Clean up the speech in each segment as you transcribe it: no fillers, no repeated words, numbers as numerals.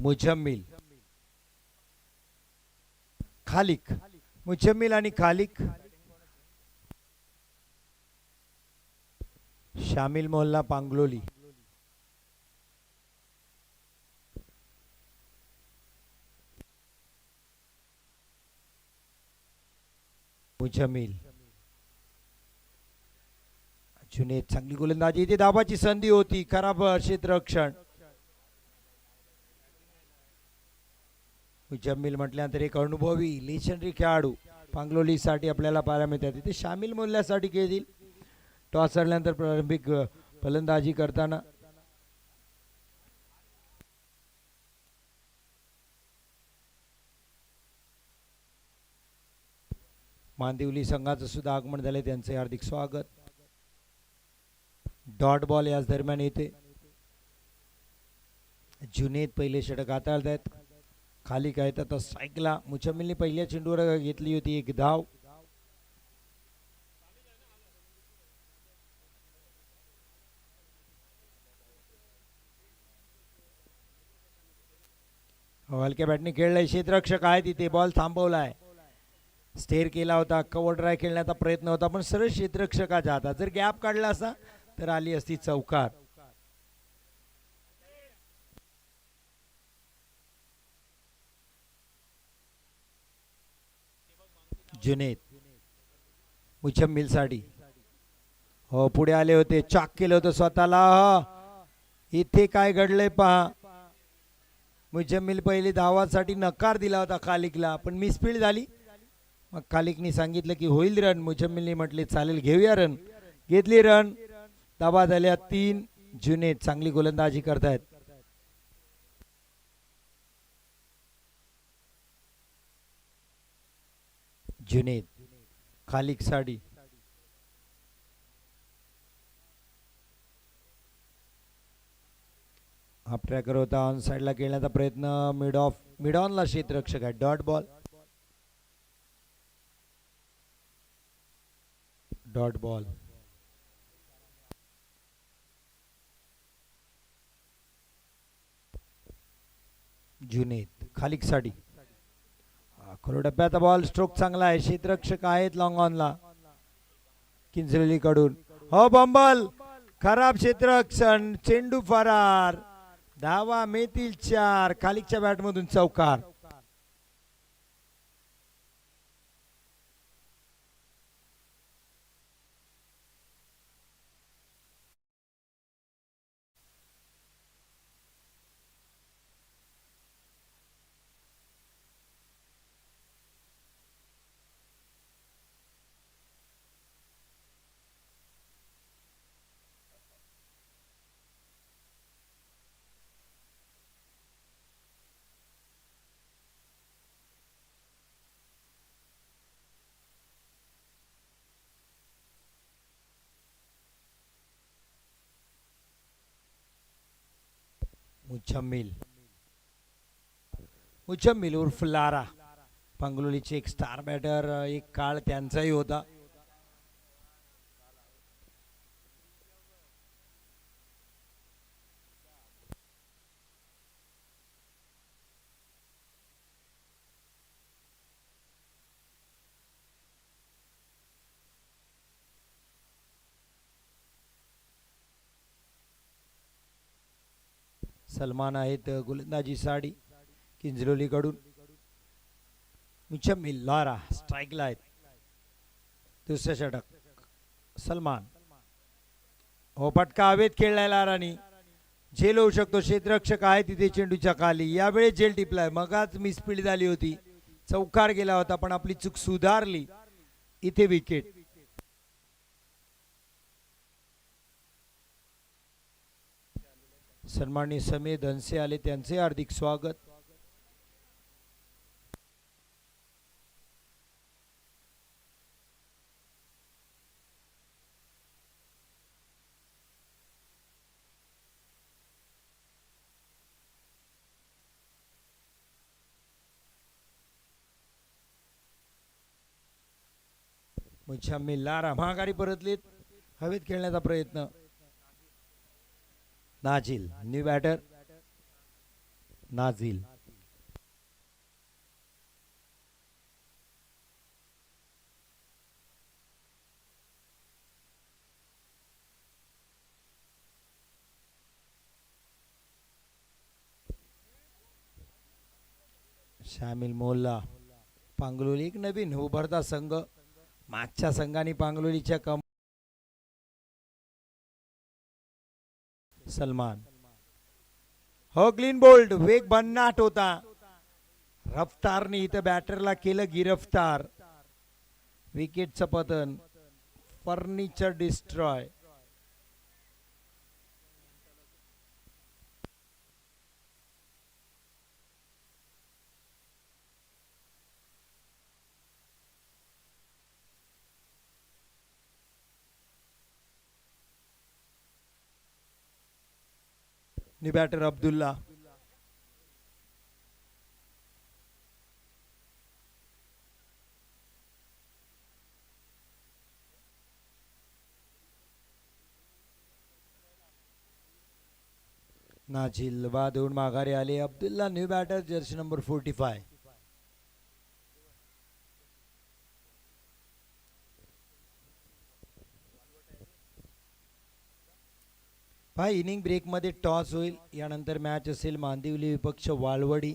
मुजम्मिल खालिक, मुजम्मिल आणि खालिक. शामिल मोहल्ला पांगलोली. मुजम्मिल, जुनेद चांगली गोलंदाजी. इथे धावाची संधी होती, खराब क्षेत्ररक्षण. मुजम्मिल म्हटल्यानंतर एक अनुभवी लेजंडरी खेळाडू पांगलोली साठी आपल्याला पाहायला मिळतात. इथे शामिल मोहल्ल्यासाठी खेळतील. टॉस हरल्यानंतर प्रारंभिक फलंदाजी करताना मांदिवली संघाचं सुद्धा आगमन झाले, त्यांचे हार्दिक स्वागत. डॉट बॉल याच दरम्यान येते. जुनेद पहिले षटक हाताळत आहेत. खाली काय तर स्ट्राईकला मुजम्मिलने पहिल्या चेंडूवर घेतली होती एक धाव. हलक्या बॅटने खेळलाय. क्षेत्ररक्षक आहे तिथे, बॉल थांबवलाय. स्टेअर केला होता, कव्हर ड्राय खेळण्याचा प्रयत्न होता, पण सरळ क्षेत्ररक्षकाच्या हातात. जर गॅप काढला असता तर आली असती चौकार. जुनेद मुजम्मिल साठी हो पुढे आले होते, चॉक केलं होतं स्वतःला. इथे काय घडलंय पहा. मुजम्मिल पहिली धावासाठी नकार दिला होता खालिकला, पण मिसफील्ड झाली. मग खालिकनी सांगितलं की होईल रन. मुजम्मिलने म्हटले चालेल, घेऊया रन. घेतली रन. धावा झाल्या 3. जुनेद चांगली गोलंदाजी करतायत. जुनेद खालिक साठी हाफ ट्रॅकर होता, ऑन साइडला खेळण्याचा प्रयत्न. मिड ऑनला क्षेत्ररक्षक आहे. Dot ball. Dot ball. Junaid Khaliq साठी खरो डब्याचा बॉल. स्ट्रोक चांगला आहे. क्षेत्ररक्षक आहेत लॉंग ऑनला किंजरली कडून. हो बंबल, खराब क्षेत्ररक्षण. चेंडू फरार. धावा मिळतील 4. खालिकच्या बॅट मधून चौकार. मुजम्मिल उर्फ लारा, पांगलोलीचे एक स्टार बॅटर. एक काळ त्यांचाही होता. सलमान आहेत गोलंदाजी साठी किंजलोली कडून. मुजम्मिल लारा स्ट्राईकला आहेत. दुसरे षटक सलमान. हो पटका हवेत खेळलाय लारानी. झेल होऊ शकतो. क्षेत्ररक्षक आहे तिथे चेंडूच्या खाली. यावेळी झेल टिपलाय. मगाच मिसफील्ड झाली होती, चौकार गेला होता, पण आपली चूक सुधारली. इथे विकेट. सन्माननीय समीर धनसे आले, त्यांचे हार्दिक स्वागत. मुजम्मिल लारा महागारी परतलीत. हवेत खेळण्याचा प्रयत्न. नाजिल न्यू बॅटर. नाझील. शामिल मोल्ला. पांगलोली एक नवीन उभरता संघ. मागच्या संघाने पांगलोलीच्या कम सलमान. हो क्लीन बोल्ड. वेग भन्नाट होता. रफ्तारने इथं बॅटरला केलं गिरफ्तार. विकेटचं पतन. Furniture destroy. New batter Abdullah. Nazil बाद होऊन माघारी आले. Abdullah new batter jersey number 45. भाई इनिंग ब्रेक मध्ये टॉस होईल. यानंतर मॅच असेल मांदिवली विपक्ष वाळवडी.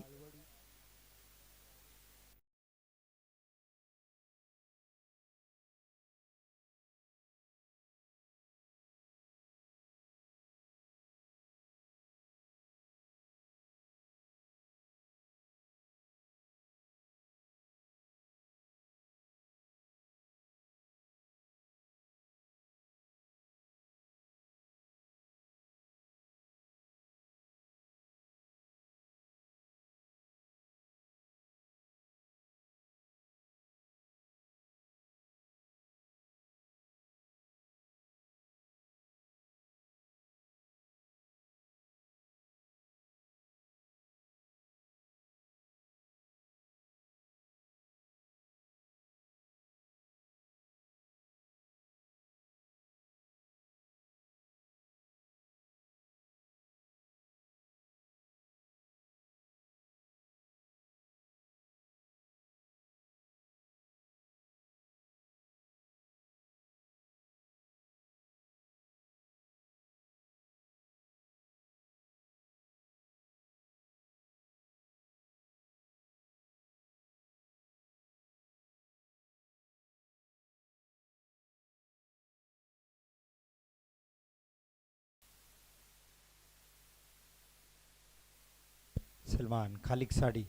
सलमान खालिक साडी.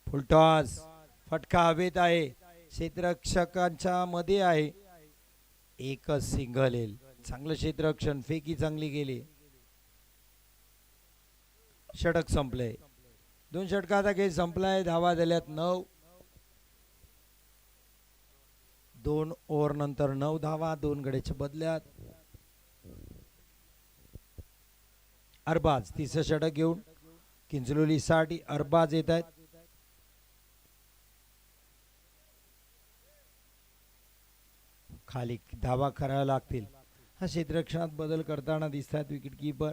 फुलटॉस. फटका हवेत आहे. क्षेत्ररक्षकांच्या मध्ये आहे. एकच सिंगल येईल. चांगलं क्षेत्ररक्षण. फेकी चांगली गेली. षटक संपले. 2 षटकाचा खेळ संपलाय. धावा झाल्यात 9. 2 ओव्हर नंतर 9 धावा 2 गड्याच्या बदल्यात. अरबाज तिसरं षटक घेऊन किंजलोलीसाठी अरबाज येत आहेत. खाली धावा कराव्या लागतील. हा क्षेत्ररक्षणात बदल करताना दिसतात विकेट कीपर.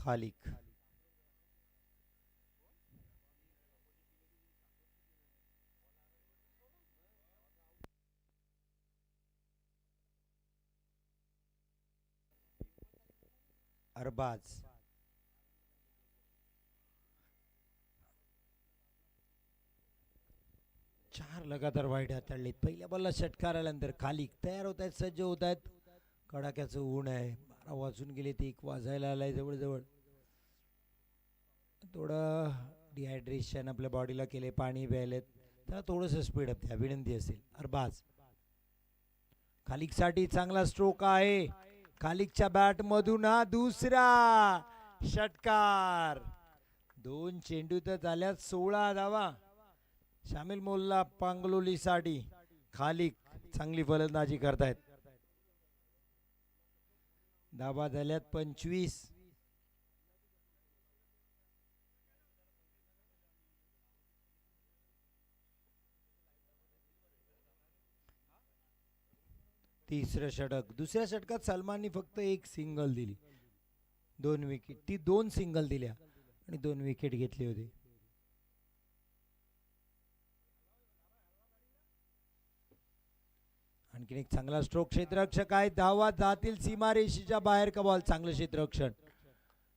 खालिक. अरबाज. 4 लगातार वाईट हाताळलीत. पहिल्या बॉलला षटकार आल्यानंतर खालिक तयार होत आहेत, सज्ज होत आहेत. कडाक्याचं ऊन आहे, 12 वाजून गेले ते 1 वाजायला आलाय जवळजवळ. थोडं डिहायड्रेशन आपल्या बॉडीला केले, पाणी प्यायलेत, त्याला थोडंसं स्पीडअप द्या विनंती असेल. अरबाज. खालिकसाठी चांगला स्ट्रोक आहे. खालिकच्या बॅट मधून हा दुसरा षटकार. 2 चेंडू तर झाल्यात, 16 धावा शामिल मोल्ला पांगलोलीसाठी. खालिक चांगली फलंदाजी करतायत. धावा झाल्यात 25. तिसरं षटक. दुसऱ्या षटकात सलमाननी फक्त 1 सिंगल दिली, 2 विकेट. ती 2 सिंगल दिल्या आणि 2 विकेट घेतले होते. आणखीन एक चांगला स्ट्रोक. क्षेत्ररक्षक आहे, धावा जातील सीमारेषेच्या बाहेर का बॉल. चांगलं क्षेत्ररक्षण.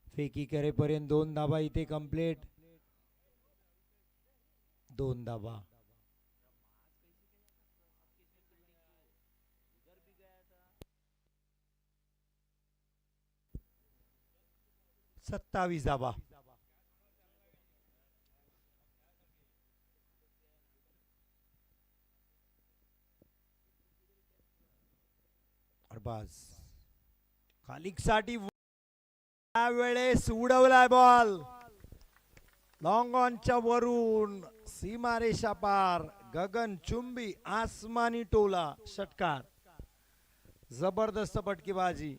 फेकी करेपर्यंत 2 धावा इथे कंप्लीट. 2 धावा. सत्तावीस धावा. अरबाज. खालिकसाठी वेळेस उडवलाय बॉल. लॉंग ऑनच्या वरून सीमारेषा पार, गगनचुंबी आसमानी टोला. षटकार. जबरदस्त फटकेबाजी.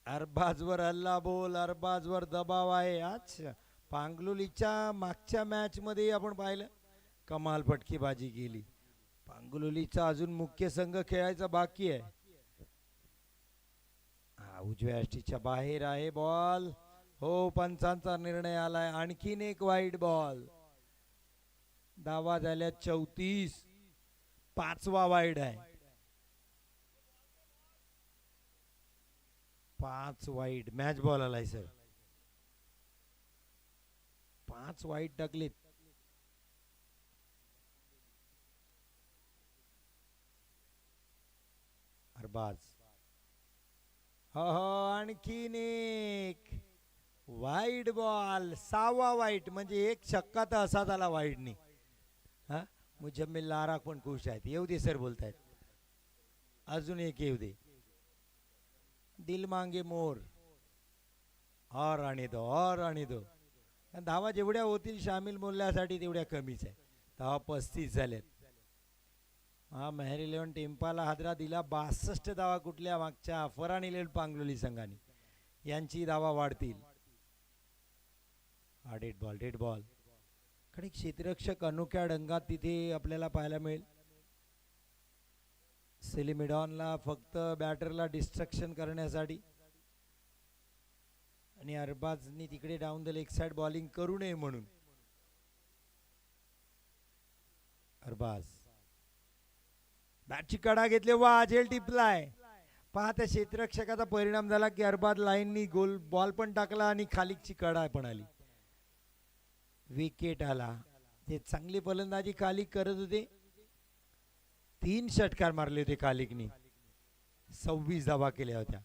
अरबाजवर हल्ला बोल, अरबाजवर दबाव आहे. अच्छा, पांगलोलीच्या मागच्या मॅच मध्ये आपण पाहिलं कमाल फटकेबाजी केली. पांगलोलीचा अजून मुख्य संघ खेळायचा बाकी आहे. उजव्या अष्टीच्या बाहेर आहे बॉल. हो, पंचांचा निर्णय आलाय. आणखीन एक वाईट बॉल. धावा झाल्या 34. 5वा वाईड आहे. 5 वाईड. मॅच बॉल आलाय सर. 5 वाईड टाकलेत. अरबाज. हो हो, आणखीन एक वाईड बॉल. 6वा वाईट. म्हणजे एक छक्का तर असा झाला वाईडनी. हा, मुजम्मिल लारा पण खुश आहेत. येऊ दे सर बोलतायत. अजून एक येऊ दे. दिल मांगे मोर. और आणि दो, और आणि दो. धावा जेवढ्या होतील शामिल मोल्ल्यासाठी तेवढ्या कमीच आहे. धावा 35 झाल्यात. हा, मेहर 11 टेम्पाला हादरा दिला. 62 धावा कुठल्या मागच्या फरान 11 पांगलोली संघाने. यांची धावा वाढतील. हा डेड बॉल, डेड बॉल. कडे क्षेत्ररक्षक अनोख्या ढंगात तिथे आपल्याला पाहायला मिळेल. सेलिमिडॉनला फक्त बॅटरला डिस्ट्रक्शन करण्यासाठी, आणि अरबाजनी तिकडे down the leg side bowling करू नये म्हणून. अरबाज. बॅटची कडा घेतले. वा, झेल टिपलाय. पहा, त्या क्षेत्ररक्षकाचा परिणाम झाला की अरबाज लाईननी गोल बॉल पण टाकला आणि खालिकची कडा पण आली. विकेट आला. ते चांगली फलंदाजी खालिक करत होते. 3 षटकार मारले होते खालिकनी. 26 धावा केल्या होत्या.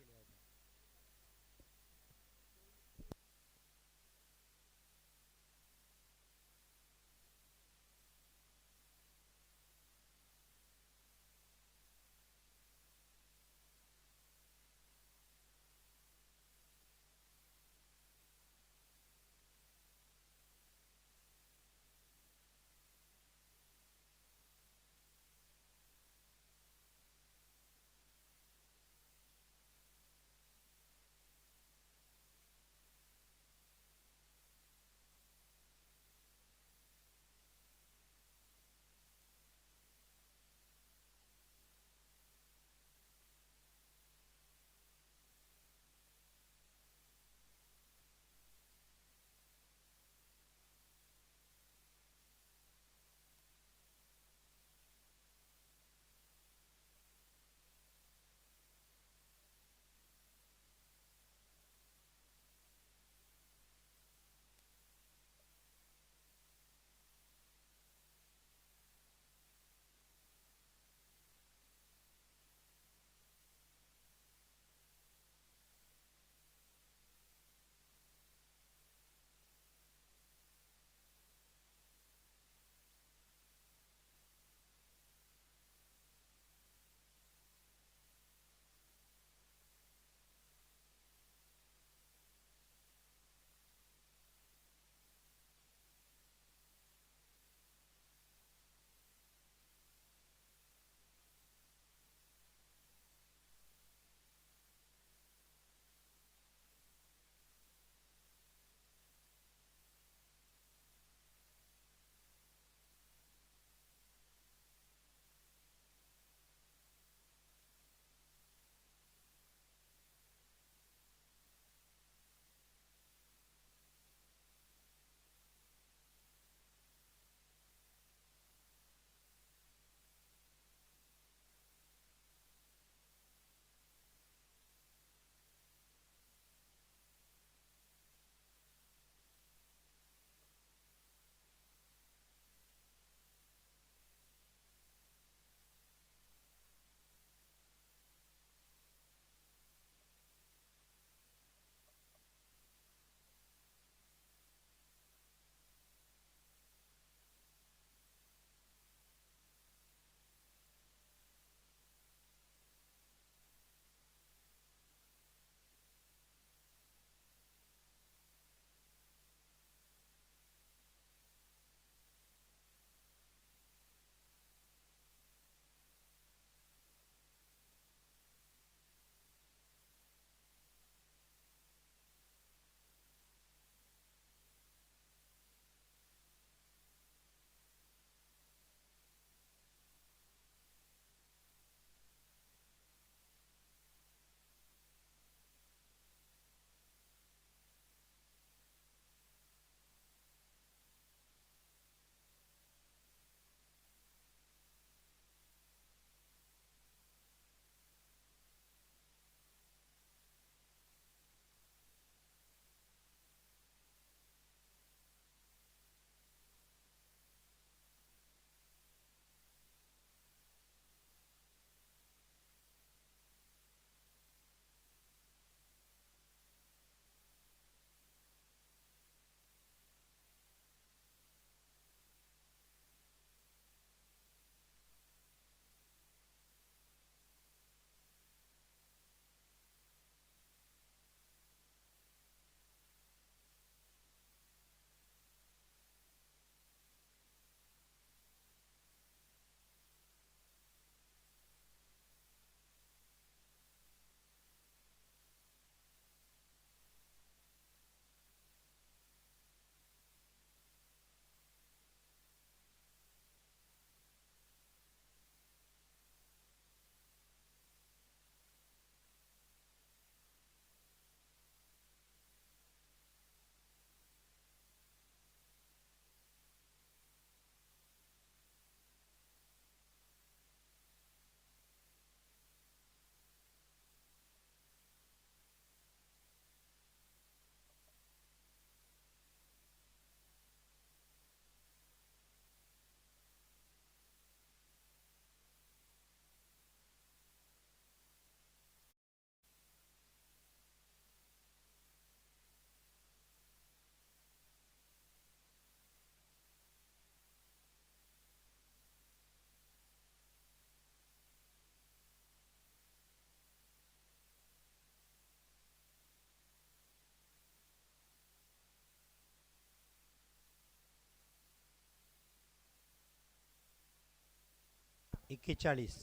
41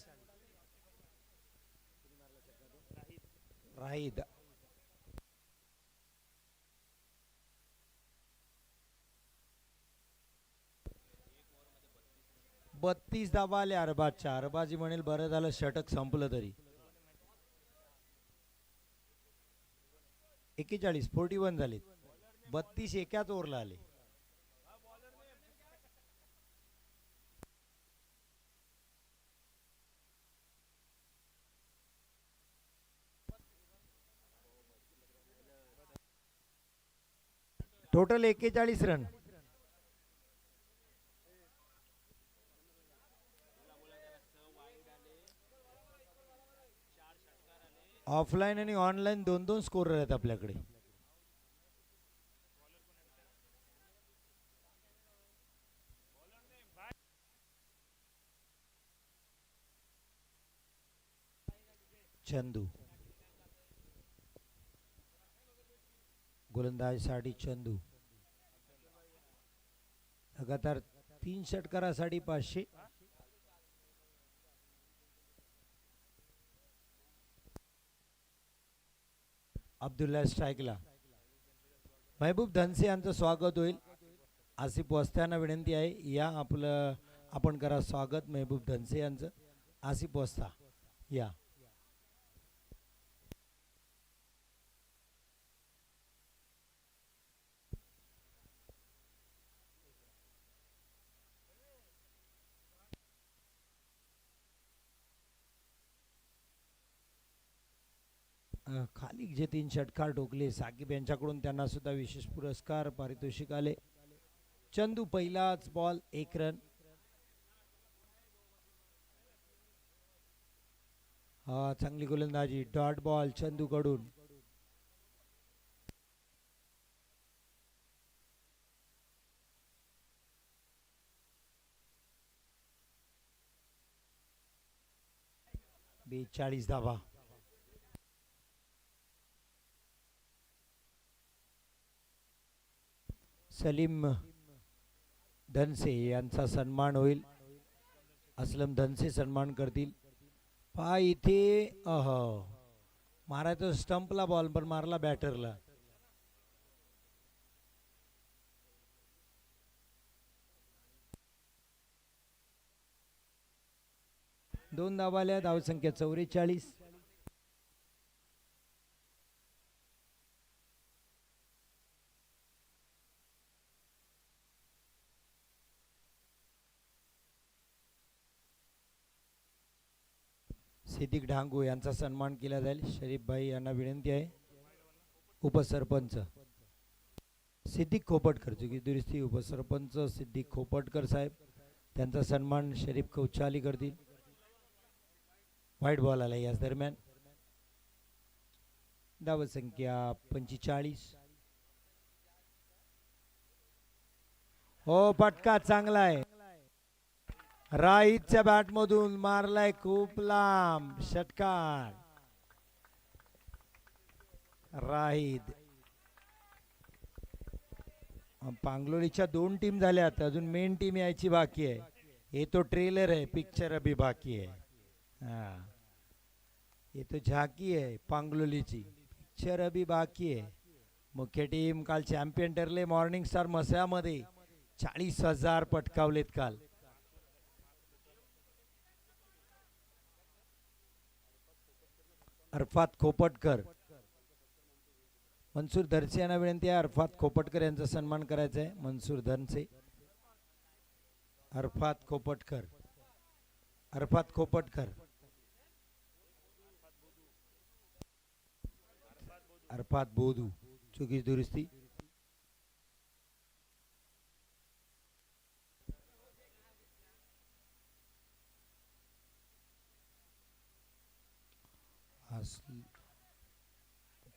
राहीद 32 धावा आले अरबाजच्या. अरबाजी म्हणेल बरं झालं षटक संपलं तरी. 41 झाले. 32 एकाच ओव्हरला आले. Total 41 run. ऑफलाईन आणि ऑनलाईन दोन दोन स्कोरर आहेत आपल्याकडे. चंदू गोलंदाजीसाठी चंदू लगातार 3 षटकारासाठी 500. अब्दुल्ला स्ट्राईकला. महबूब धनसे यांचं स्वागत होईल. आसिफ वस्त्यांना विनंती आहे या आपलं आपण करा स्वागत महबूब धनसे यांचं. आसिफ वस्ता या. खाली जे 3 षटकार ठोकले साकिब यांच्याकडून त्यांना सुद्धा विशेष पुरस्कार पारितोषिक आले. चंदू पहिलाच बॉल 1 रन. चांगली गोलंदाजी डॉट बॉल चंदू कडून. बेचाळीस धावा. सलीम धनसे यांचा सन्मान होईल. असलम धनसे सन्मान करतील. पहा इथे मारायचं स्टंपला बॉल पण मारला बॅटरला. दोन धावाल्या. धावसंख्या 44. सिद्दीक ढांगू यांचा सन्मान केला जाईल. शरीफ भाई यांना विनंती आहे. उपसरपंच सिद्दीक खोपटकर चुकी दुरुस्ती. उपसरपंच सिद्दीक खोपटकर साहेब त्यांचा सन्मान शरीफ कौचाली करतील. व्हाईट बॉल आला याच दरम्यान. धावसंख्या 45. हो फटका चांगला आहे. राईतच्या बॅट मधून मारलाय खूप लांब षटकार. राहीद. पांगलोळीच्या 2 टीम झाल्यात. अजून मेन टीम यायची बाकी आहे. हे तो ट्रेलर आहे. पिक्चर अभी बाकी आहे. ये तो झाकी है पांगलोलीची. पिक्चर अभी बाकी है. मुख्य टीम काल चॅम्पियन ठरले. मॉर्निंग स्टार मसामध्ये 40,000 पटकावलेत काल. अरफात खोपटकर मनसूर धनसे यांना विनंती आहे. अरफात खोपटकर यांचा सन्मान करायचा आहे. मनसूर धनसे. अरफात खोपटकर. अरफात खोपटकर. अरफात बोधू चुकी दुरुस्ती.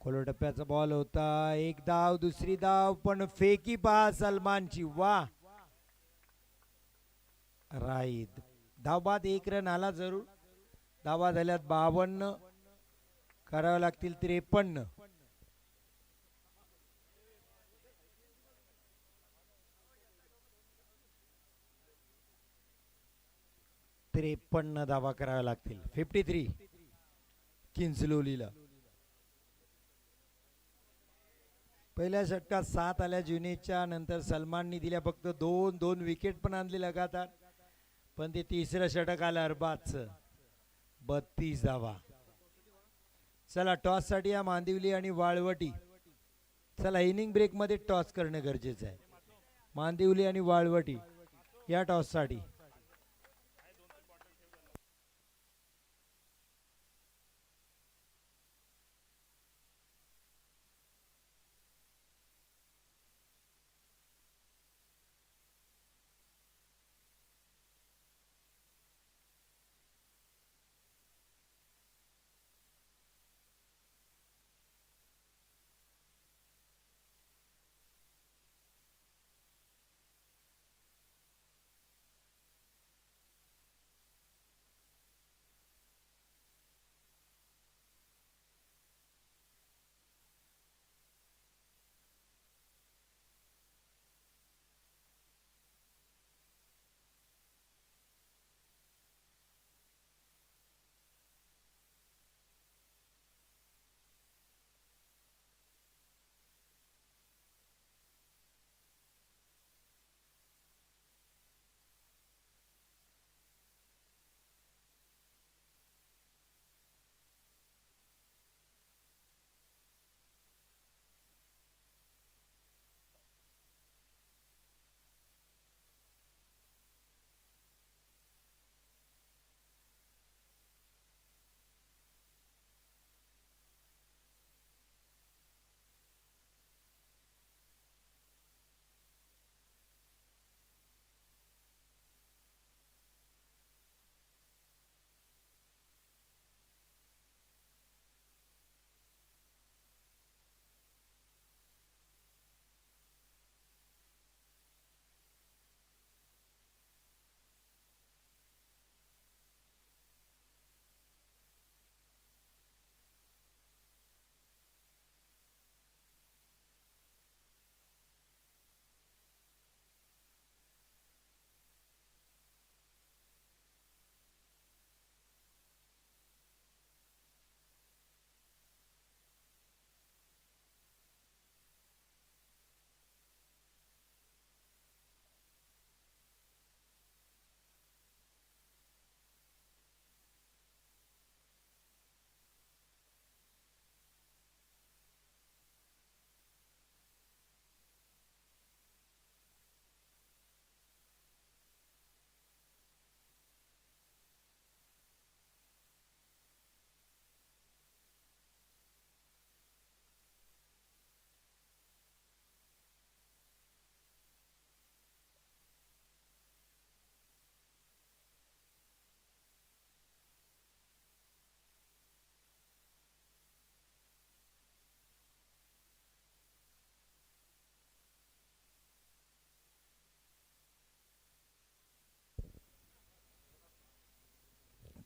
खोलो टप्प्याचा बॉल होता. 1 धाव. दुसरी धाव पण फेकी पहा सलमानची. वा. राईद. धाव बाद 1 रन आला जरूर. धावा झाल्यात 52. करावे लागतील 53. 53 धावा कराव्या लागतील. 53 किंजलोलीला. पहिल्या षटकात 7 आल्या जुनीच्या. नंतर सलमाननी दिल्या फक्त 2 विकेट पण आणली लगातार. पण ते तिसरं षटक आलं अरबाजचं. 32 धावा. चला टॉससाठी या मांदिवली आणि वाळवटी. चला इनिंग ब्रेकमध्ये टॉस करणं गरजेचं आहे. मांदिवली आणि वाळवटी या टॉससाठी.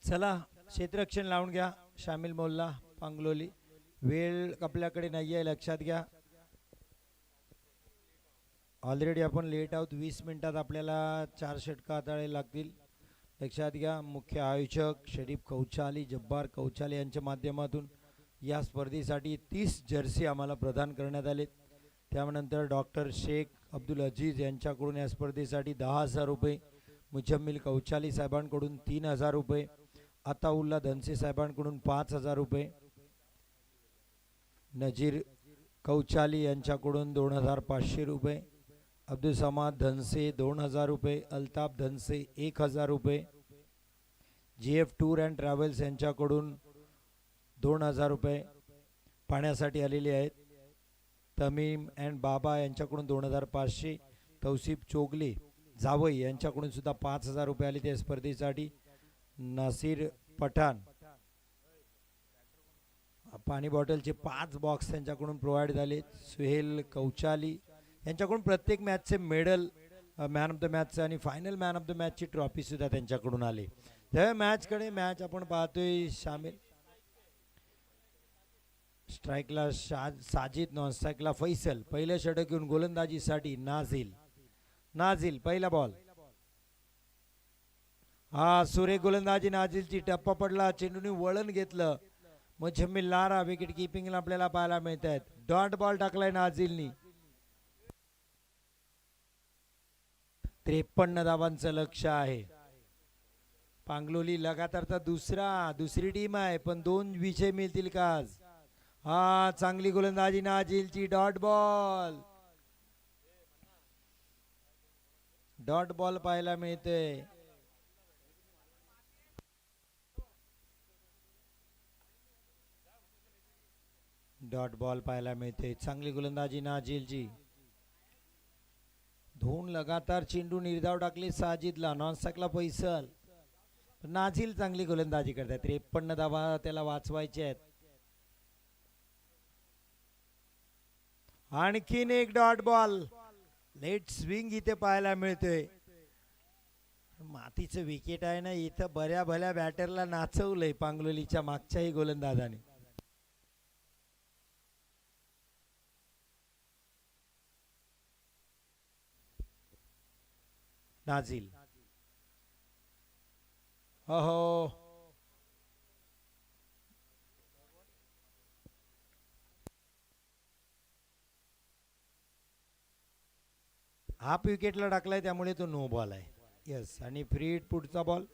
चला क्षेत्ररक्षण लावून घ्या. शामिल मोल्ला पांगलोली. वेळ आपल्याकडे नाही आहे लक्षात घ्या. ऑलरेडी आपण लेट आहोत. 20 मिनिटात आपल्याला 4 षटकं हाताळायला लागतील. लक्षात घ्या. मुख्य आयोजक शरीफ कौचाली, जब्बार कौचाली यांच्या माध्यमातून या स्पर्धेसाठी 30 जर्सी आम्हाला प्रदान करण्यात आले. त्यानंतर डॉक्टर शेख अब्दुल अजीज यांच्याकडून या स्पर्धेसाठी 10,000 रुपये. मुजम्मिल कौचाली साहेबांकडून 3,000 रुपये. अताउल्ला धनसे साहेबांकडून 5,000 रुपये. नजीर कौचाली यांच्याकडून 2,500 रुपये. अब्दुल समाद धनसे 2,000 रुपये. अल्ताफ धनसे 1,000 रुपये. GF टूर अँड ट्रॅव्हल्स यांच्याकडून 2,000 रुपये पाण्यासाठी आलेले आहेत. तमीम अँड बाबा यांच्याकडून 2,500. तौसिफ चोगले जावई यांच्याकडून सुद्धा 5,000 रुपये आले त्या स्पर्धेसाठी. नासिर पठाण पाणी बॉटलचे 5 बॉक्स त्यांच्याकडून प्रोव्हाइड झाले. सुहेल कौचाली यांच्याकडून प्रत्येक मॅचचे मेडल, मॅन ऑफ द मॅचचं आणि फायनल मॅन ऑफ द मॅचची ट्रॉफी सुद्धा त्यांच्याकडून आले. त्या मॅचकडे मॅच आपण पाहतोय. शामिल स्ट्राईकला साजिद, नॉन स्ट्राईकला फैसल. पहिलं षटक घेऊन गोलंदाजीसाठी नाझिल. पहिला बॉल. हा सुरेख गोलंदाजी नाझीलची. टप्पा पडला, चेंडूने वळण घेतलं. मुझम्मिल लारा विकेट किपिंगला आपल्याला पाहायला मिळत आहेत. डॉट बॉल टाकलाय नाझीलनी. 53 धावांचं लक्ष आहे. पांगलोली लगातारचा दुसरी टीम आहे, पण 2 विजय मिळतील का आज? हा चांगली गोलंदाजी नाझीलची. डॉट बॉल पाहायला मिळते. डॉट बॉल पाहायला मिळते. चांगली गोलंदाजी नाझीलची. 2 लगातार चेंडू निर्धाव टाकले साजिदला. नॉनस्टॉकला फैसल. नाझील चांगली गोलंदाजी करतात. 53 धावा त्याला वाचवायचे आहेत. आणखीन एक डॉट बॉल. लेट स्विंग इथे पाहायला मिळतोय. मातीचं विकेट आहे ना, इथं बऱ्या भल्या बॅटरला नाचवलंय पांगलोलीच्या मागच्याही गोलंदाजाने. नाझील हो हाफ विकेटला टाकलाय, त्यामुळे तो नो बॉल आहे. यस, आणि फ्री हिट पुढचा बॉल.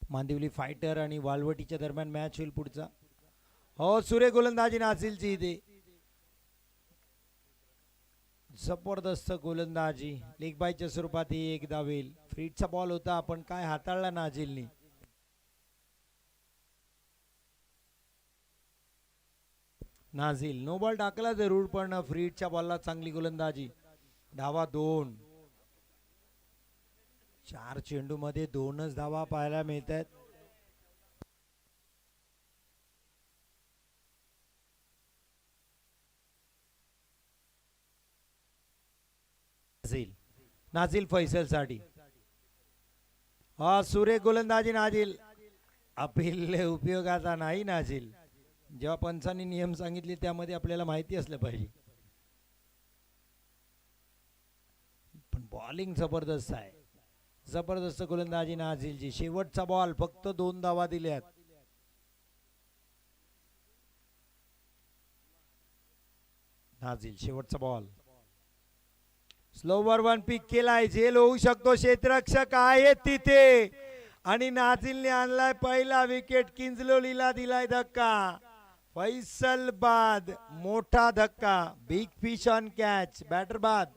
मांदिवली फायटर आणि वालवटीच्या दरम्यान मॅच होईल पुढचा. हो सुरेख गोलंदाजी नाझीलची इथे. जबरदस्त गोलंदाजी. लेग बायच्या स्वरूपात ही एक धावेल. फ्रीटचा बॉल होता, पण काय हाताळला नाझीलनी. नाझील नो बॉल टाकला जरूर, पण फ्रीटच्या बॉलला चांगली गोलंदाजी. धावा 2. 4 चेंडू मध्ये 2च धावा पाहायला मिळत आहेत. नाझील फैसल साठी. हा सुरेख गोलंदाजी नाझील. अपील उपयोगाचा नाही नाझील. जेव्हा पंचांनी नियम सांगितले त्यामध्ये आपल्याला माहिती असलं पाहिजे. पण बॉलिंग जबरदस्त आहे. जबरदस्त गोलंदाजी नाझीलची. शेवटचा बॉल, फक्त 2 धावा दिल्यात. नाझील शेवटचा बॉल. स्लोवर 1 पिक केलाय. झेल होऊ शकतो. क्षेत्ररक्षक आहेत तिथे, आणि नाझीलने आणलाय पहिला विकेट. किंजलोलीला दिलाय धक्का. फैसल बाद. मोठा धक्का. Big fish on catch. Batter बाद.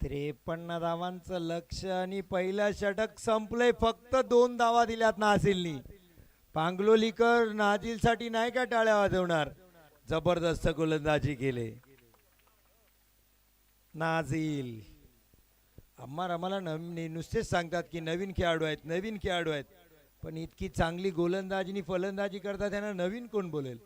त्रेपन्न धावांचं लक्ष आणि पहिलं षटक संपलंय. फक्त 2 धावा दिल्यात नाझीलनी. पांगलोलीकर नाझीलसाठी नाही का टाळ्या वाजवणार? जबरदस्त गोलंदाजी केले नाझील. आम्हाला नुसतेच सांगतात की नवीन खेळाडू आहेत, पण इतकी चांगली गोलंदाजी आणि फलंदाजी करतात, त्यांना नवीन कोण बोलेल?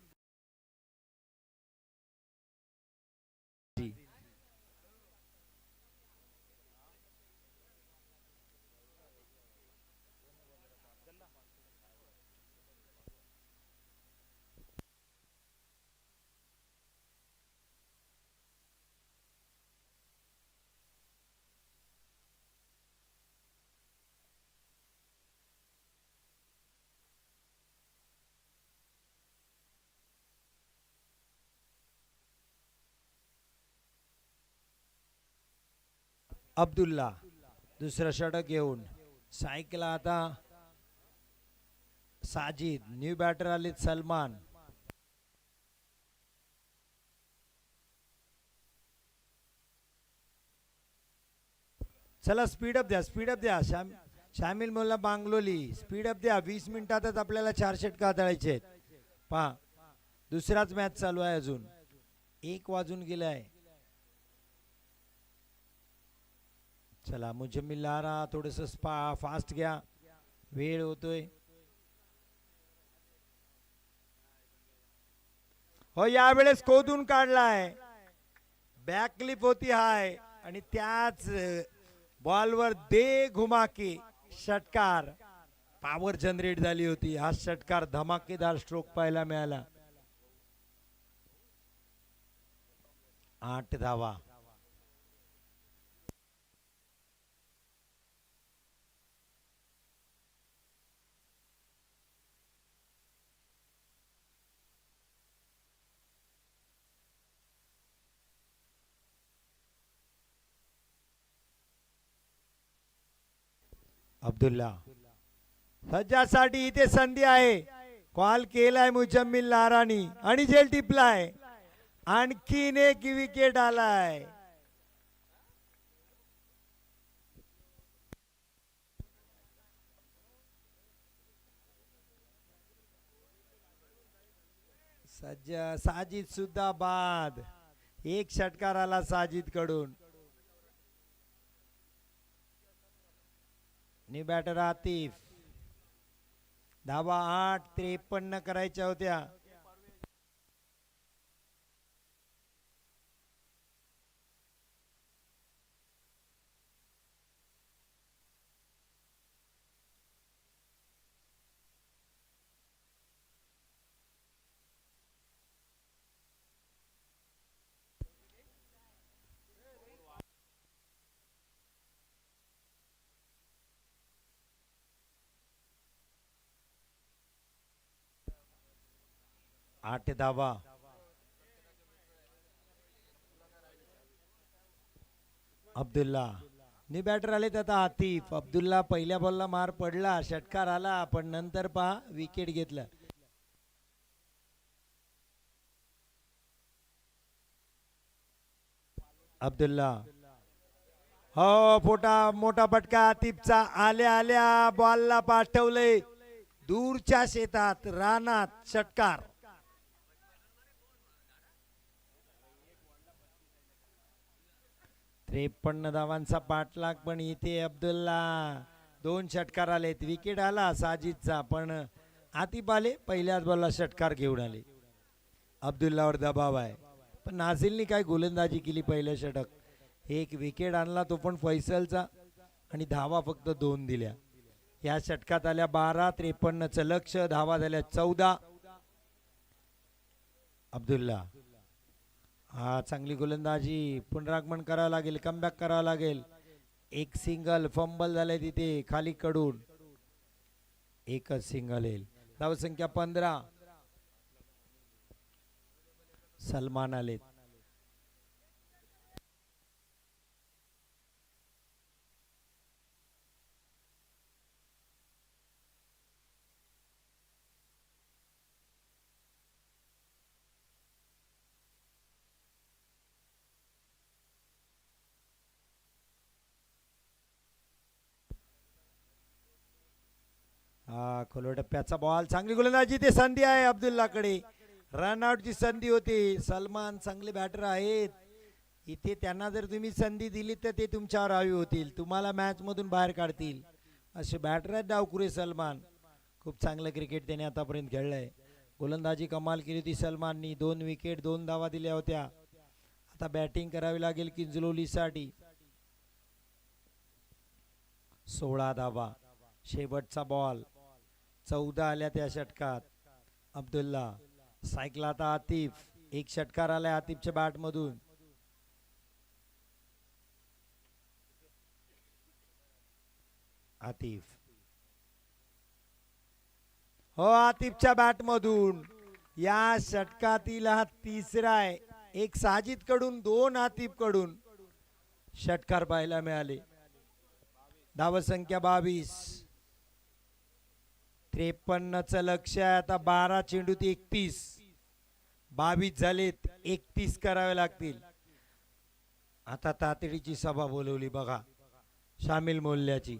अब्दुल्ला दुसरं षटक घेऊन. सायकला आता साजिद. न्यू बॅटर आलेत सलमान. चला स्पीडअप द्या. शामिल मोल्ला बांगलोली. स्पीडअप द्या. 20 मिनिटातच आपल्याला 4 षटकं हाताळायचे आहेत. पहा, दुसराच मॅच चालू आहे. अजून 1 वाजून गेलाय. चला मुजम्मिल लारा थोडस फास्ट घ्या, वेळ होतोय. हो यावेळेस खोदून काढलाय, बॅकलिप होती हाय आणि त्याच बॉलवर दे घुमाके षटकार, पॉवर जनरेट झाली होती. हा षटकार धमाकेदार स्ट्रोक पाहायला मिळाला. 8 धावा. अब्दुल्ला सज्जासाठी इथे संधी आहे. कॉल केलाय मुजम्मिल लारानी आणि झेल टिपलाय. आणखीन एक विकेट आलाय. सज्जा साजिद सुद्धा बाद. एक षटकार आला साजिद कडून. New batter Atif. धावा 8-53 करायच्या होत्या. आठ धावा. अब्दुल्ला नी बॅटर आले आता आतिफ. अब्दुल्ला पहिल्या बॉलला मार पडला, षटकार आला, पण नंतर पहा विकेट घेतला. अब्दुल्ला हो मोठा फटका आतिफचा. आल्या आल्या बॉलला पाठवले दूरच्या शेतात, रानात. षटकार. त्रेपन्न धावांचा पाठलाग, पण इथे अब्दुल्ला 2 षटकार आलेत. विकेट आला साजिदचा, पण आतिफ आले पहिल्याच बॉलला षटकार घेऊन आले. अब्दुल्लावर दबाव आहे, पण नाझिलनी काय गोलंदाजी केली पहिलं षटक. एक विकेट आणला, तो पण फैसलचा, आणि धावा फक्त 2 दिल्या. या षटकात आल्या 12. 53चं लक्ष. धावा झाल्या 14. अब्दुल्ला हा चांगली गोलंदाजी. पुनरागमन करावं लागेल, कमबॅक करावं लागेल. एक सिंगल फंबल झाले तिथे खाली कडून. एकच सिंगल येईल. धावसंख्या 15. सलमान आले. खोलो टप्प्याचा बॉल. चांगली गोलंदाजी. ते संधी आहे अब्दुल्लाकडे. रनआउटची संधी होती. सलमान चांगले बॅटर आहेत. इथे त्यांना जर तुम्ही संधी दिली तर ते तुमच्यावर हावी होतील, तुम्हाला मॅच मधून बाहेर काढतील. असे बॅटर आहेत डावखुरे सलमान. खूप चांगलं क्रिकेट त्याने आतापर्यंत खेळलंय. गोलंदाजी कमाल केली होती सलमाननी. 2 विकेट 2 धावा दिल्या होत्या. आता बॅटिंग करावी लागेल किंजलोलीसाठी. 16 धावा. शेवटचा बॉल. 14 आल्या त्या षटकात. अब्दुल्ला सायकल. आता आतिफ. एक षटकार आलाय आतिफच्या बॅट मधून. आतिफ हो आतिफच्या बॅट मधून. या षटकातील हा तिसरा आहे. एक साजिद कडून, 2 आतिफ कडून षटकार पाहायला मिळाले. धावसंख्या 22. 53चं लक्ष आहे. आता 12 चेंडूत 31. 22 झालेत. 31 करावे लागतील. आता तातडीची सभा बोलवली बघा शामिल मोल्ल्याची,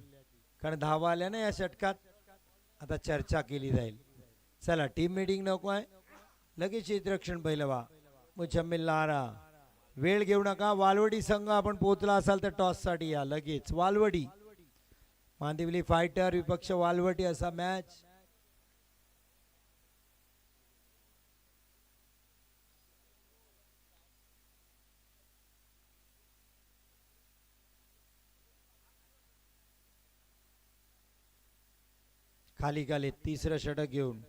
कारण धावा आल्या ना या षटकात. आता चर्चा केली जाईल. चला टीम मीटिंग नको आहे, लगेच क्षेत्ररक्षण पहिलं वा. मुजम्मिल लारा वेळ घेऊ नका. वालवडी संघ आपण पोहोचला असाल तर टॉस साठी या लगेच. वालवडी मांदिवली फायटर विपक्ष वालवडी असा मॅच. खाली खाली तिसरं षटक घेऊन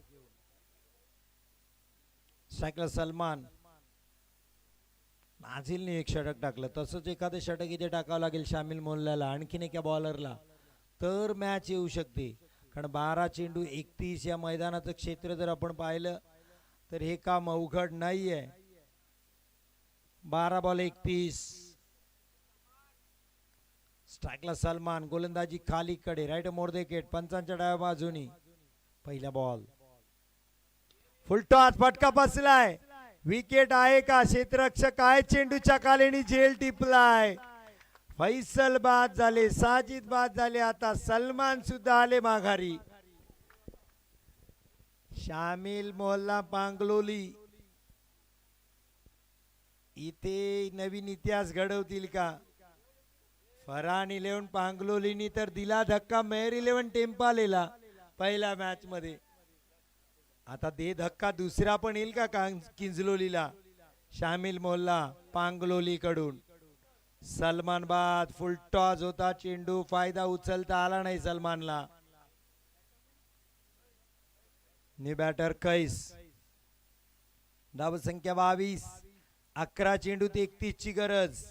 सायकल सलमान. नाझिलने एक षटक टाकलं. तसंच एखादं षटक इथे टाकावं लागेल शामिल मोल्लाला, आणखीन एका बॉलरला, तर मॅच येऊ शकते. कारण 12 चेंडू 31 या मैदानाचं क्षेत्र जर आपण पाहिलं तर हे काम अवघड नाही आहे. 12 बॉल 31. स्ट्राईकला सलमान. गोलंदाजी खालीकडे. राईट मोरदेकेट पंचांच्या डाव्या बाजूनी. पहिला बॉल फुलटॉस. फटका बसलाय. विकेट आहे का? क्षेत्ररक्षक आहे. चेंडूच्या कालेनी झेल टिपलाय. फैसल बाद झाले. साजिद बाद झाले. आता सलमान सुद्धा आले माघारी. शामिल मोहल्ला पांगलोली इथे नवीन इतिहास घडवतील का? फरहान 11 पांगलोलीनी तर दिला धक्का. मेहर 11 टेम्पालेला पहिल्या मॅच मध्ये. आता दे धक्का दुसरा पण येईल का किंजलोलीला? शामिल मोहल्ला पांगलोली कडून. सलमान बाद. फुल टॉस होता. चेंडू फायदा उचलता आला नाही सलमानला. न्यू बॅटर कैस. धावसंख्या 22. 11 चेंडूत 31 ची गरज.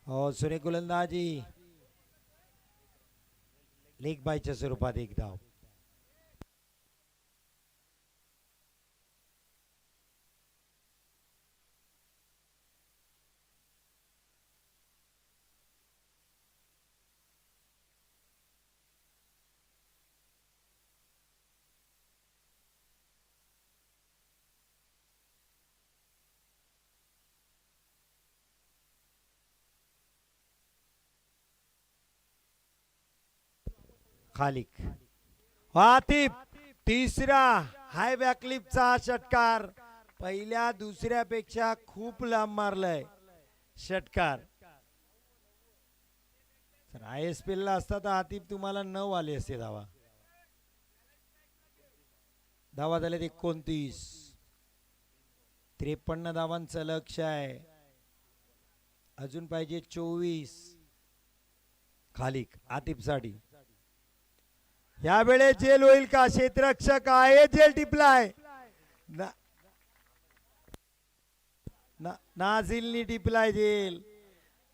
हो सुरेख गोलंदाजी. लेग बायच्या स्वरूपात एक धाव. खालिक. आतिफ. तिसरा हाय बॅकलिपचा षटकार. पहिल्या दुसऱ्यापेक्षा खूप लांब मारलाय षटकार. तर ISPL ला असता तर आतिफ तुम्हाला 9 आले असते धावा. धावा झाले 29. 53 धावांचं लक्ष आहे. अजून पाहिजे 24. खालिक आतिफ साठी. यावेळेस जेल होईल का? क्षेत्ररक्षक आहे. जेल टिपलाय. नाझिलनी टिपलाय जेल.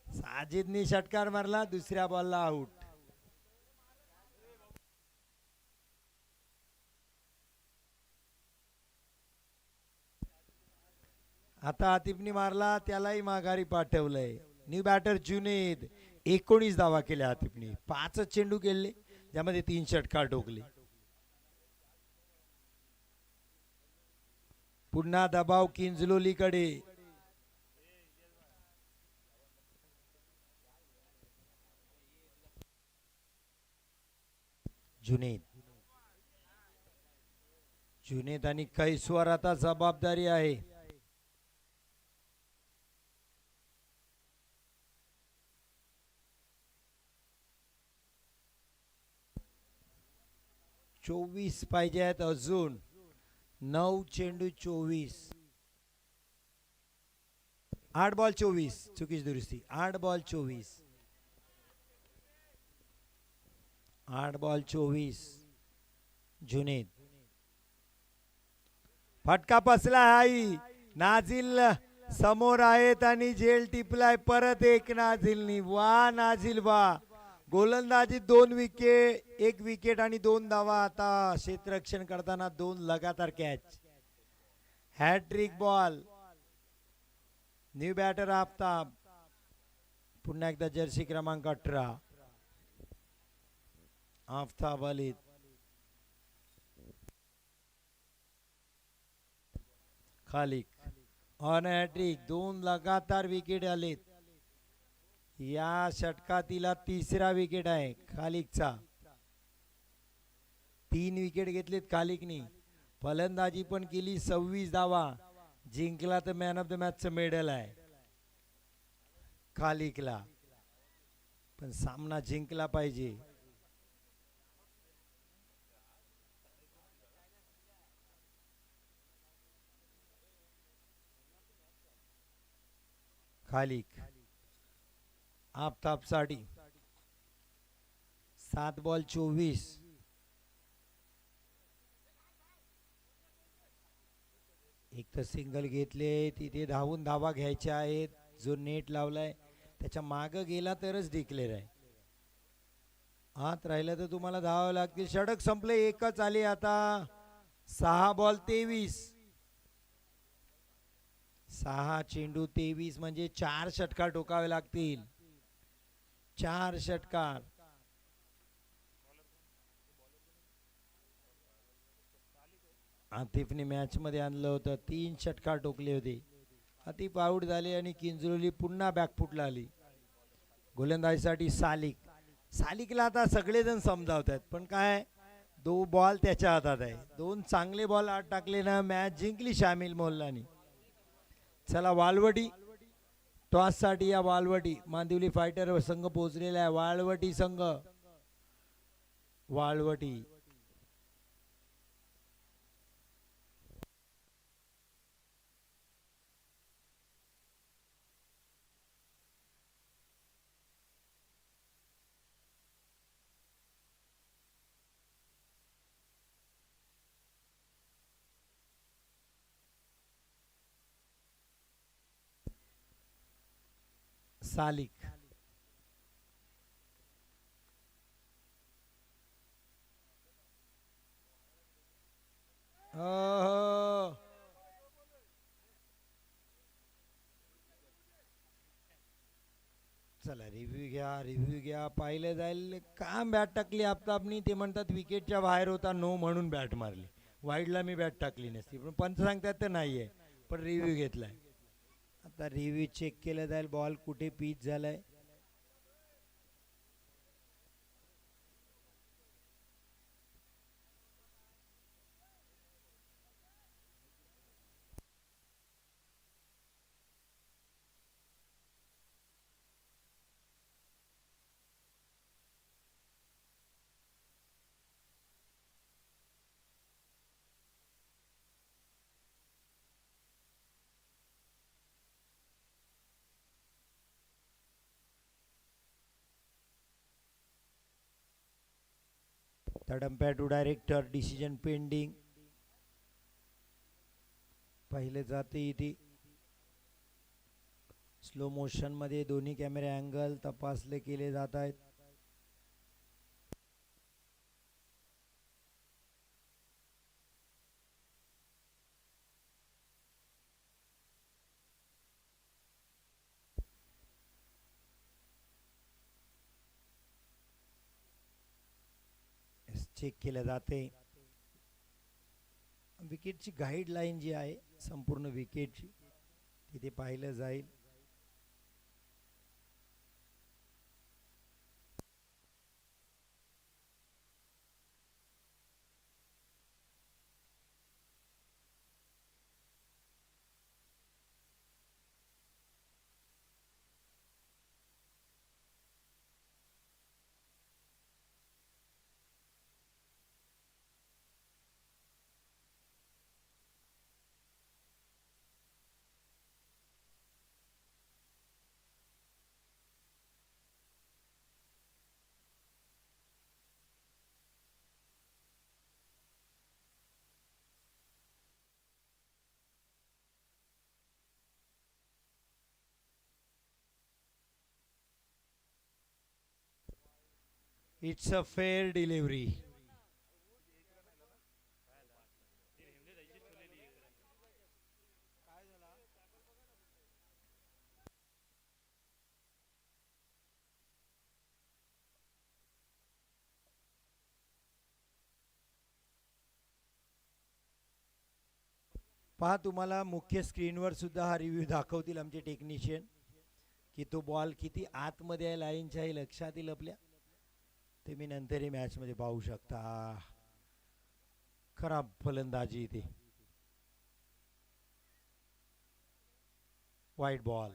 साजिदनी षटकार मारला. दुसऱ्या बॉलला आउट. आता आतिफनी मारला. त्यालाही माघारी पाठवलंय. New batter Junaid. 19 धावा केल्या आतिफनी. 5 चेंडू केले ज्यामध्ये 3 षटकार ठोकले. पुन्हा दबाव किंजलोलीकडे. जुनेद. जुनेद आणि कैसवर आता जबाबदारी आहे. चोवीस पाहिजे आहेत अजून. 9 चेंडू 24. 8 बॉल 24. चुकीची दुरुस्ती. 8 बॉल 24. 8 बॉल 24. जुनेद. फटका बसला आहे. नाझिल समोर आहेत आणि झेल टिपलाय. परत एक नाझिलनी. वा नाझिल वा. गोलंदाजी 2 विकेट. 1 विकेट आणि 2 धावा. आता क्षेत्ररक्षण करताना 2 लगातार catch. Hat-trick ball. New batter Aftab, पुन्हा एकदा जर्सी क्रमांक 18 आफताब अली. खालिक ऑन हॅट्रिक, 2 लगातार विकेट आलेत. या षटकातील तिसरा विकेट आहे खालिकचा. 3 विकेट घेतलेत खालिकनी. फलंदाजी पण केली, 26 धावा. जिंकला तर मॅन ऑफ द मॅचचं मेडल आहे खालिकला, पण सामना जिंकला पाहिजे. खालिक आफताबसाठी 7 बॉल 24. एक तर सिंगल घेतले, तिथे धावून धावा घ्यायच्या आहेत. जो नेट लावलाय त्याच्या मागं गेला तरच डिक्लेअर आहे. आत राहिलं तर तुम्हाला धावावं लागतील. षटक संपले, एकच आली आता. 6 बॉल 23. 6 चेंडू 23 म्हणजे 4 षटकार टोकावे लागतील. 4 षटकार. आतिफने मॅच मध्ये आणलं होतं, 3 षटकार टोकले होते. आतिफ आऊट झाले आणि किंजरोली पुन्हा बॅकफुटला आली. गोलंदाजीसाठी सालिक. सालिकला आता सगळेजण समजावत आहेत, पण काय 2 बॉल त्याच्या हातात आहे. 2 चांगले बॉल आत टाकले ना, मॅच जिंकली शामिल मोल्लानी. चला वालवटी टॉससाठी या वालवटी मांदिवली फायटर संघ पोहोचलेला आहे. वाळवटी संघ, वाळवटी सालिक. चला रिव्ह्यू घ्या. पाहिलं जाईल का बॅट टाकली आफताबनी. ते म्हणतात विकेटच्या बाहेर होता, नो म्हणून बॅट मारली. वाईडला मी बॅट टाकली नसती, पण पंच सांगतात तर नाही आहे, पण रिव्ह्यू घेतलाय. आता रिव्ह्यू चेक केलं जाईल, बॉल कुठे पिच झालाय. तडंप्या टू डायरेक्टर, डिसिजन पेंडिंग. पहिले जाते इथे स्लो मोशन मध्ये दोन्ही कॅमेरे अँगल तपासले केले जात आहेत. चेक केले जाते. विकेटची गाईडलाईन जी आहे संपूर्ण विकेटची, तिथे पाहिलं जाईल. It's a fair delivery. पहा तुम्हाला मुख्य स्क्रीनवर सुद्धा हा रिव्ह्यू दाखवतील आमचे टेक्निशियन की तो बॉल किती आतमध्ये आहे लाईनच्या हे लक्षात येईल आपल्या. तुम्ही नंतर ही मॅचमध्ये पाहू शकता. खराब फलंदाजी इथे. वाईट बॉल.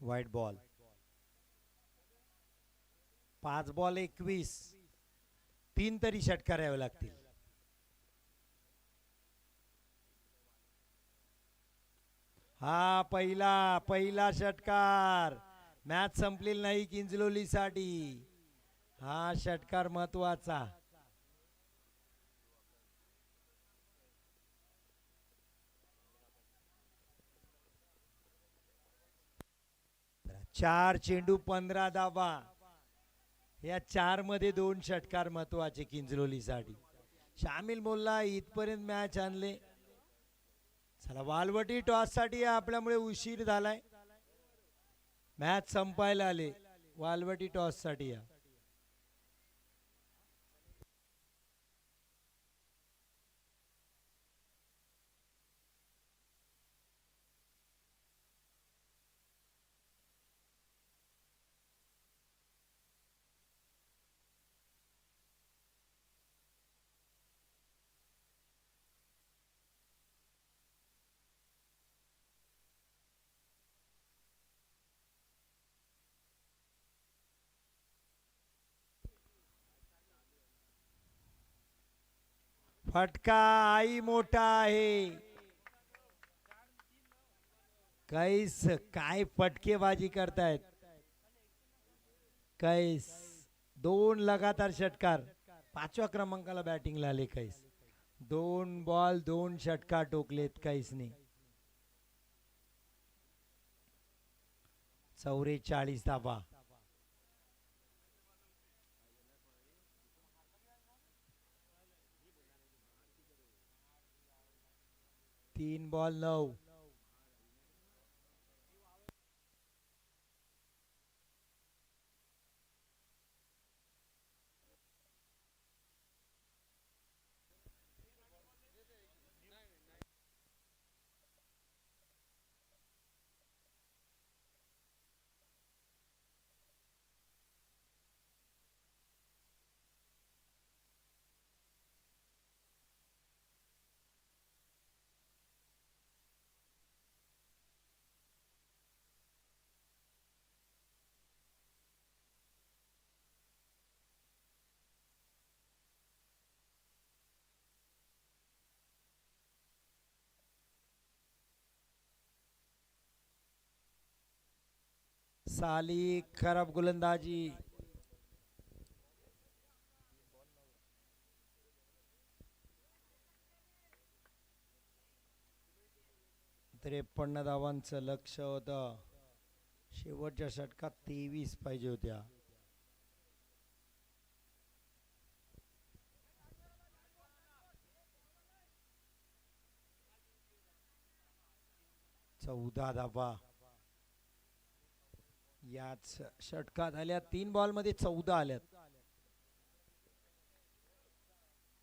वाईट बॉल. 5 बॉल 21. 3 तरी षटकार यावे लागतील. हा पहिला षटकार. मॅच संपलेली नाही किंजलोलीसाठी. हा षटकार महत्वाचा. चार चेंडू 15 धावा. या 4 मध्ये 2 षटकार महत्वाचे किंजलोलीसाठी. शामिल मोल्ला इथपर्यंत मॅच आणले. चला वालवटी टॉस साठी आपल्यामुळे उशीर झालाय. मॅच संपायला आले. वालवटी टॉस साठी या. फटका आई मोठा आहे. कैस काय फटकेबाजी करतायत. कैस 2 लगातार षटकार. 5व्या क्रमांकाला बॅटिंगला आले कैस. 2 बॉल 2 षटकार टोकलेत कैसने. 44 धावा. 3 बॉल 9. साली खराब गोलंदाजी. त्रेपन्न धावांचं लक्ष होतं. शेवटच्या षटकात 23 पाहिजे होत्या. चौदा धावा याच षटकात आल्या. 3 बॉल मध्ये 14 आल्यात.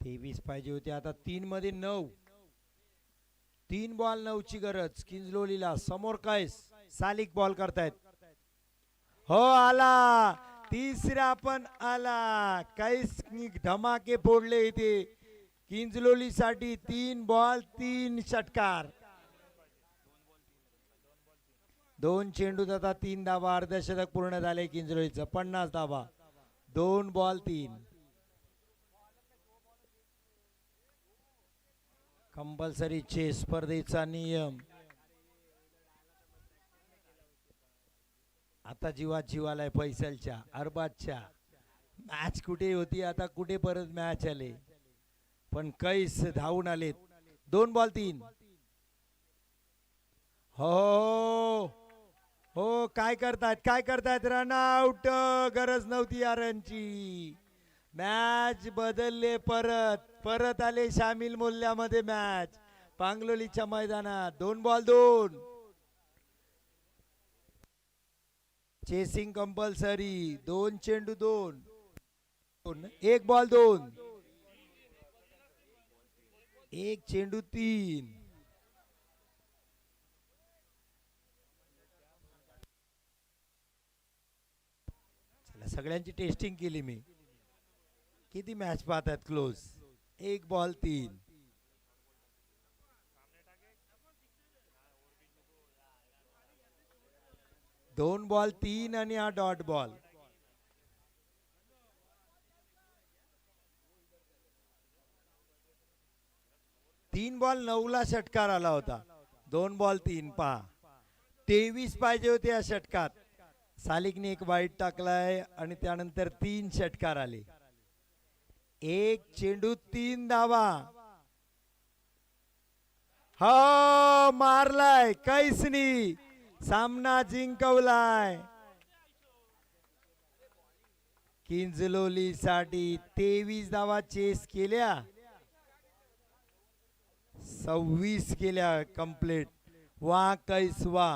23 पाहिजे होते. आता 3 मध्ये 9. 3 बॉल 9 ची गरज किंजलोलीला. समोर कैस. सालिक बॉल करतायत. हो आला. तिसरा पण आला. कैस धमाके फोडले इथे किंजलोलीसाठी. 3 बॉल 3 षटकार. 2 चेंडूत आता 3 धावा. अर्धशतक पूर्ण झाले किंजलोलीचं. 50 धावा. 2 बॉल 3. कंपल्सरी चेस स्पर्धेचा नियम. आता जीवात जीवालाय फैसलच्या अरबाजच्या. मॅच कुठे होती आता कुठे परत मॅच आले. पण कैस धावून आलेत. 2 बॉल 3. हो हो काय करतायत रन आउट. गरज नव्हती या रनची. मॅच बदलले, परत परत आले शामिल मूल्यामध्ये मॅच पांगलोलीच्या मैदानात. 2 बॉल 2. Chasing compulsory. 2 चेंडू 2. 1 बॉल 2. 1 चेंडू 3. चला, सगळ्यांची टेस्टिंग केली मी. किती मॅच पाहतात क्लोज. 1 बॉल 3. 2 बॉल 3 आणि हा डॉट बॉल. 3 बॉल 9 ला षटकार आला होता. 2 बॉल 3 पहा. 23 पाहिजे होते या षटकात. सालिकने एक वाईट टाकलाय आणि त्यानंतर 3 षटकार आले. 1 चेंडू 3 धावा. हो, मारलाय कैसनी. सामना जिंकवलाय. किंजलोली साठी 23 धावा चेस केल्या. 26 केल्या कंप्लीट. वा कैस वा.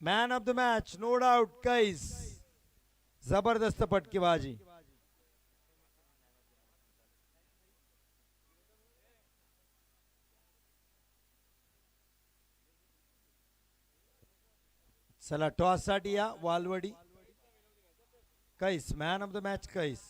Man of the match no doubt Qais. जबरदस्त फटकेबाजी. चला, टॉस साठी या वालवडी. Qais man of the match cash.